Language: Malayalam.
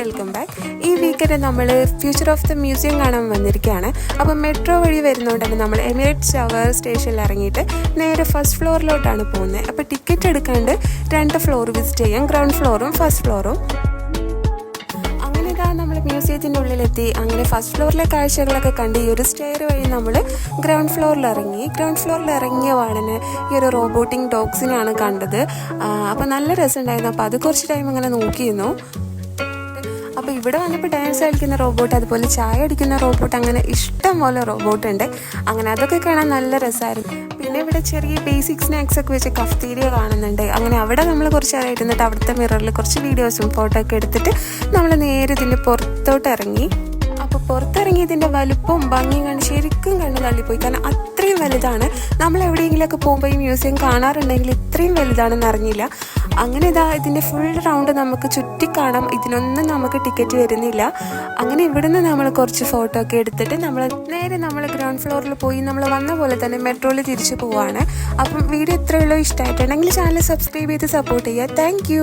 Welcome back. ഈ വീക്കെൻഡ് നമ്മൾ ഫ്യൂച്ചർ ഓഫ് ദ മ്യൂസിയം കാണാൻ വന്നിരിക്കുകയാണ്. അപ്പോൾ മെട്രോ വഴി വരുന്നതുകൊണ്ട് തന്നെ നമ്മൾ എമിറേറ്റ്സ് ടവർ സ്റ്റേഷനിൽ ഇറങ്ങിയിട്ട് നേരെ ഫസ്റ്റ് ഫ്ലോറിലോട്ടാണ് പോകുന്നത്. അപ്പോൾ ടിക്കറ്റ് എടുക്കാണ്ട് 2 ഫ്ലോർ വിസിറ്റ് ചെയ്യാം, ഗ്രൗണ്ട് ഫ്ലോറും ഫസ്റ്റ് ഫ്ലോറും. അങ്ങനെ ഇതാ നമ്മൾ മ്യൂസിയത്തിൻ്റെ ഉള്ളിലെത്തി. അങ്ങനെ ഫസ്റ്റ് ഫ്ലോറിലെ കാഴ്ചകളൊക്കെ കണ്ട് ഈ ഒരു സ്റ്റെയർ വഴി നമ്മൾ ഗ്രൗണ്ട് ഫ്ലോറിൽ ഇറങ്ങി. ഗ്രൗണ്ട് ഫ്ലോറിൽ ഇറങ്ങിയ പാടന് ഈ ഒരു റോബോട്ടിക് ഡോഗ്സിനെയാണ് കണ്ടത്. അപ്പോൾ നല്ല രസമുണ്ടായിരുന്നു. അപ്പോൾ അത് കുറച്ച് ടൈം ഇങ്ങനെ നോക്കിയിരുന്നു. അപ്പോൾ ഇവിടെ വന്നപ്പോൾ ഡാൻസ് കളിക്കുന്ന റോബോട്ട്, അതുപോലെ ചായ അടിക്കുന്ന റോബോട്ട്, അങ്ങനെ ഇഷ്ടം പോലെ റോബോട്ട് ഉണ്ട്. അങ്ങനെ അതൊക്കെ കാണാൻ നല്ല രസമായിരുന്നു. പിന്നെ ഇവിടെ ചെറിയ ബേസിക് സ്നാക്സ് ഒക്കെ വെച്ച് കഫ്തീരിയ കാണുന്നുണ്ട്. അങ്ങനെ അവിടെ നമ്മൾ കുറച്ച് നേരം ഇരുന്നിട്ട് അവിടുത്തെ മിററിൽ കുറച്ച് വീഡിയോസും ഫോട്ടോ ഒക്കെ എടുത്തിട്ട് നമ്മൾ നേരെ ഇതിൻ്റെ പുറത്തോട്ട് ഇറങ്ങി. അപ്പോൾ പുറത്തിറങ്ങി ഇതിൻ്റെ വലുപ്പവും ഭംഗിയും കണ്ട് ശരിക്കും കണ്ണ് തള്ളിപ്പോയി. കാരണം അത്രയും വലുതാണ്. നമ്മൾ എവിടെയെങ്കിലുമൊക്കെ പോകുമ്പോൾ ഈ മ്യൂസിയം കാണാറുണ്ടെങ്കിൽ ഇത്രയും വലുതാണെന്ന് അറിഞ്ഞില്ല. അങ്ങനെ ഇതാ ഇതിൻ്റെ ഫുൾ റൗണ്ട് നമുക്ക് ചുറ്റിക്കാണാം. ഇതിനൊന്നും നമുക്ക് ടിക്കറ്റ് വരുന്നില്ല. അങ്ങനെ ഇവിടുന്ന് നമ്മൾ കുറച്ച് ഫോട്ടോ ഒക്കെ എടുത്തിട്ട് നമ്മൾ ഗ്രൗണ്ട് ഫ്ലോറിൽ പോയി നമ്മൾ വന്ന പോലെ തന്നെ മെട്രോയിൽ തിരിച്ചു പോവുകയാണ്. അപ്പം വീഡിയോ ഇത്രയുള്ളൂ. ഇഷ്ടമായിട്ടുണ്ടെങ്കിൽ ചാനൽ സബ്സ്ക്രൈബ് ചെയ്ത് സപ്പോർട്ട് ചെയ്യുക. താങ്ക്